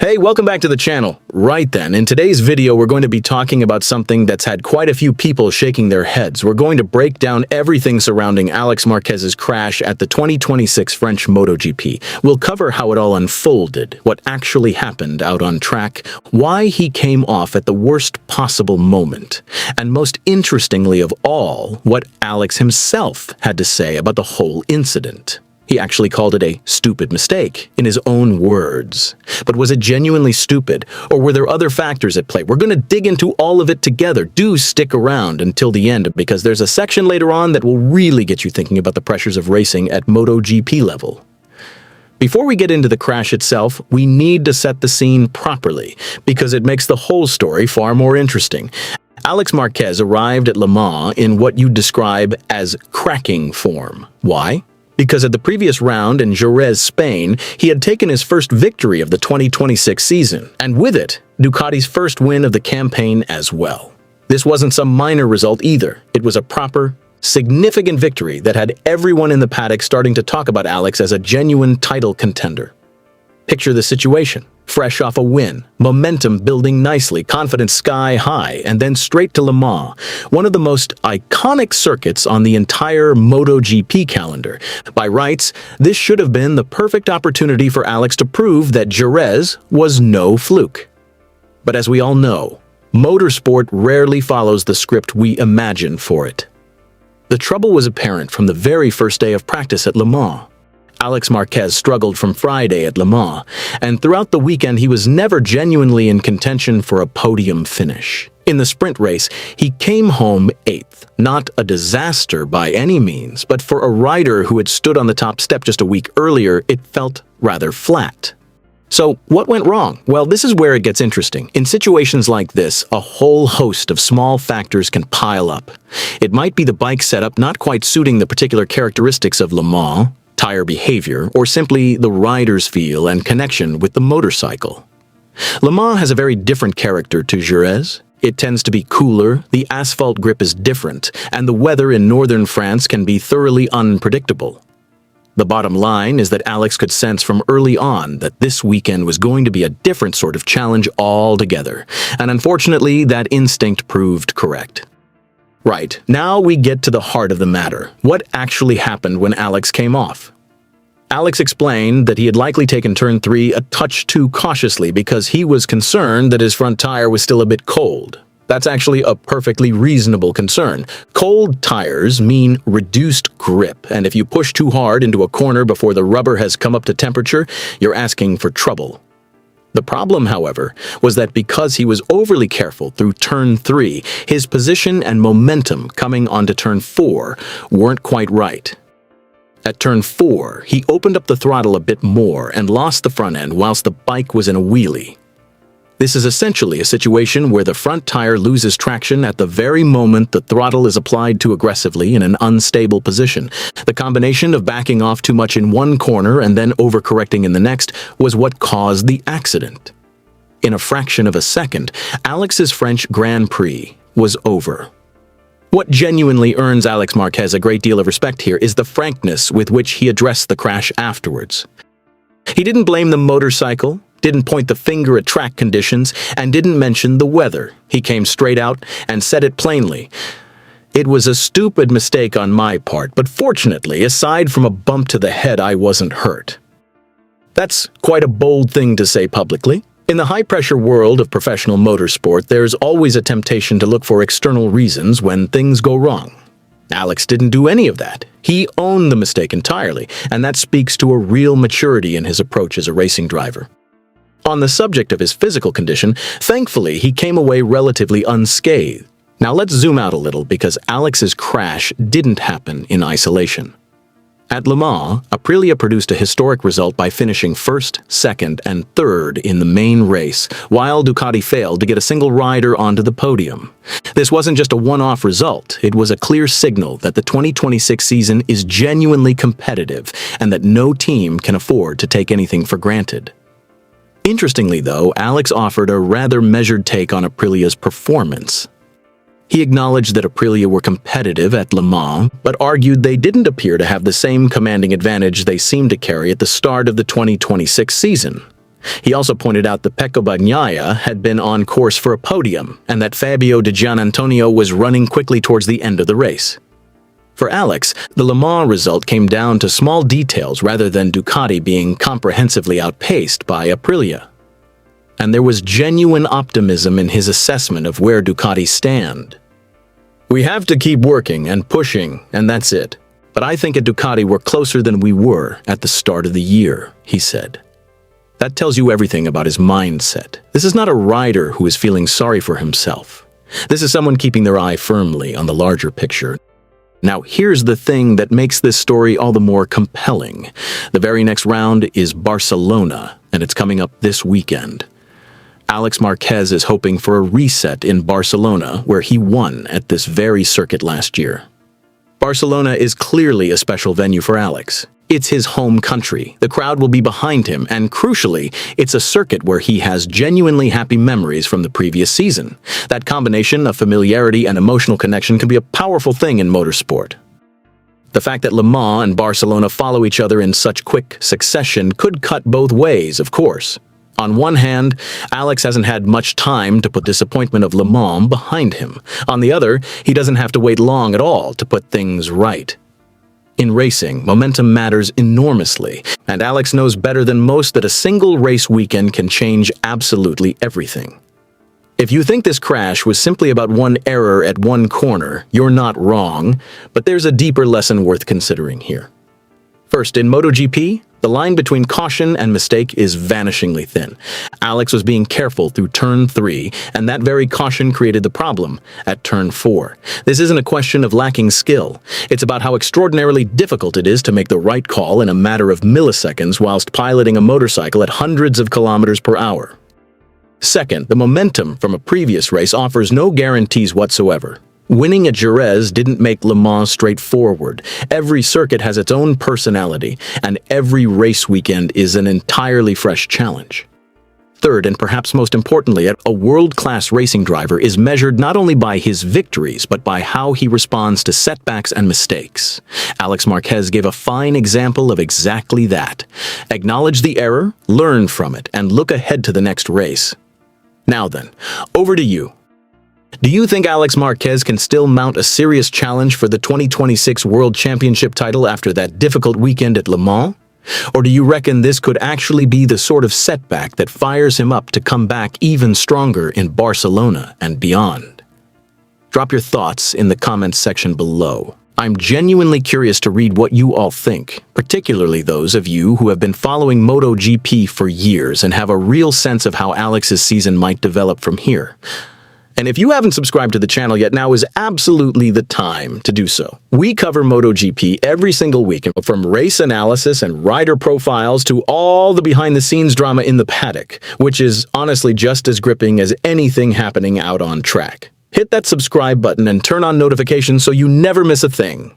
Hey, welcome back to the channel. Right then, in today's video, we're going to be talking about something that's had quite a few people shaking their heads. We're going to break down everything surrounding Alex Marquez's crash at the 2026 French MotoGP. We'll cover how it all unfolded, what actually happened out on track, why he came off at the worst possible moment, and most interestingly of all, what Alex himself had to say about the whole incident. He actually called it a stupid mistake, in his own words. But was it genuinely stupid, or were there other factors at play? We're going to dig into all of it together. Do stick around until the end, because there's a section later on that will really get you thinking about the pressures of racing at MotoGP level. Before we get into the crash itself, we need to set the scene properly, because it makes the whole story far more interesting. Alex Marquez arrived at Le Mans in what you'd describe as cracking form. Why? Because at the previous round in Jerez, Spain, he had taken his first victory of the 2026 season, and with it, Ducati's first win of the campaign as well. This wasn't some minor result either. It was a proper, significant victory that had everyone in the paddock starting to talk about Alex as a genuine title contender. Picture the situation. Fresh off a win, momentum building nicely, confidence sky high, and then straight to Le Mans, one of the most iconic circuits on the entire MotoGP calendar. By rights, this should have been the perfect opportunity for Alex to prove that Jerez was no fluke. But as we all know, motorsport rarely follows the script we imagine for it. The trouble was apparent from the very first day of practice at Le Mans. Alex Marquez struggled from Friday at Le Mans, and throughout the weekend he was never genuinely in contention for a podium finish. In the sprint race, he came home 8th. Not a disaster by any means, but for a rider who had stood on the top step just a week earlier, it felt rather flat. So, what went wrong? Well, this is where it gets interesting. In situations like this, a whole host of small factors can pile up. It might be the bike setup not quite suiting the particular characteristics of Le Mans, tire behavior, or simply the rider's feel and connection with the motorcycle. Le Mans has a very different character to Jerez. It tends to be cooler, the asphalt grip is different, and the weather in northern France can be thoroughly unpredictable. The bottom line is that Alex could sense from early on that this weekend was going to be a different sort of challenge altogether, and unfortunately that instinct proved correct. Right, now we get to the heart of the matter. What actually happened when Alex came off? Alex explained that he had likely taken turn 3 a touch too cautiously because he was concerned that his front tire was still a bit cold. That's actually a perfectly reasonable concern. Cold tires mean reduced grip, and if you push too hard into a corner before the rubber has come up to temperature, you're asking for trouble. The problem, however, was that because he was overly careful through turn 3, his position and momentum coming onto turn 4 weren't quite right. At turn 4, he opened up the throttle a bit more and lost the front end whilst the bike was in a wheelie. This is essentially a situation where the front tire loses traction at the very moment the throttle is applied too aggressively in an unstable position. The combination of backing off too much in one corner and then overcorrecting in the next was what caused the accident. In a fraction of a second, Alex's French Grand Prix was over. What genuinely earns Alex Marquez a great deal of respect here is the frankness with which he addressed the crash afterwards. He didn't blame the motorcycle, didn't point the finger at track conditions, and didn't mention the weather. He came straight out and said it plainly. It was a stupid mistake on my part, but fortunately, aside from a bump to the head, I wasn't hurt. That's quite a bold thing to say publicly. In the high-pressure world of professional motorsport, there's always a temptation to look for external reasons when things go wrong. Alex didn't do any of that. He owned the mistake entirely, and that speaks to a real maturity in his approach as a racing driver. On the subject of his physical condition, thankfully he came away relatively unscathed. Now let's zoom out a little because Alex's crash didn't happen in isolation. At Le Mans, Aprilia produced a historic result by finishing 1st, 2nd, and 3rd in the main race, while Ducati failed to get a single rider onto the podium. This wasn't just a one-off result, it was a clear signal that the 2026 season is genuinely competitive and that no team can afford to take anything for granted. Interestingly, though, Alex offered a rather measured take on Aprilia's performance. He acknowledged that Aprilia were competitive at Le Mans, but argued they didn't appear to have the same commanding advantage they seemed to carry at the start of the 2026 season. He also pointed out that Pecco Bagnaia had been on course for a podium and that Fabio Di Giannantonio was running quickly towards the end of the race. For Alex, the Le Mans result came down to small details rather than Ducati being comprehensively outpaced by Aprilia. And there was genuine optimism in his assessment of where Ducati stand. "We have to keep working and pushing, and that's it. But I think at Ducati we're closer than we were at the start of the year," he said. That tells you everything about his mindset. This is not a rider who is feeling sorry for himself. This is someone keeping their eye firmly on the larger picture. Now, here's the thing that makes this story all the more compelling. The very next round is Barcelona, and it's coming up this weekend. Alex Marquez is hoping for a reset in Barcelona, where he won at this very circuit last year. Barcelona is clearly a special venue for Alex. It's his home country, the crowd will be behind him, and crucially, it's a circuit where he has genuinely happy memories from the previous season. That combination of familiarity and emotional connection can be a powerful thing in motorsport. The fact that Le Mans and Barcelona follow each other in such quick succession could cut both ways, of course. On one hand, Alex hasn't had much time to put disappointment of Le Mans behind him. On the other, he doesn't have to wait long at all to put things right. In racing, momentum matters enormously, and Alex knows better than most that a single race weekend can change absolutely everything. If you think this crash was simply about one error at one corner, you're not wrong, but there's a deeper lesson worth considering here. First, in MotoGP, the line between caution and mistake is vanishingly thin. Alex was being careful through turn 3, and that very caution created the problem at turn 4. This isn't a question of lacking skill. It's about how extraordinarily difficult it is to make the right call in a matter of milliseconds whilst piloting a motorcycle at hundreds of kilometers per hour. Second, the momentum from a previous race offers no guarantees whatsoever. Winning at Jerez didn't make Le Mans straightforward. Every circuit has its own personality, and every race weekend is an entirely fresh challenge. Third, and perhaps most importantly, a world-class racing driver is measured not only by his victories, but by how he responds to setbacks and mistakes. Alex Marquez gave a fine example of exactly that. Acknowledge the error, learn from it, and look ahead to the next race. Now then, over to you. Do you think Alex Marquez can still mount a serious challenge for the 2026 World Championship title after that difficult weekend at Le Mans? Or do you reckon this could actually be the sort of setback that fires him up to come back even stronger in Barcelona and beyond? Drop your thoughts in the comments section below. I'm genuinely curious to read what you all think, particularly those of you who have been following MotoGP for years and have a real sense of how Alex's season might develop from here. And if you haven't subscribed to the channel yet, now is absolutely the time to do so. We cover MotoGP every single week, from race analysis and rider profiles to all the behind-the-scenes drama in the paddock, which is honestly just as gripping as anything happening out on track. Hit that subscribe button and turn on notifications so you never miss a thing.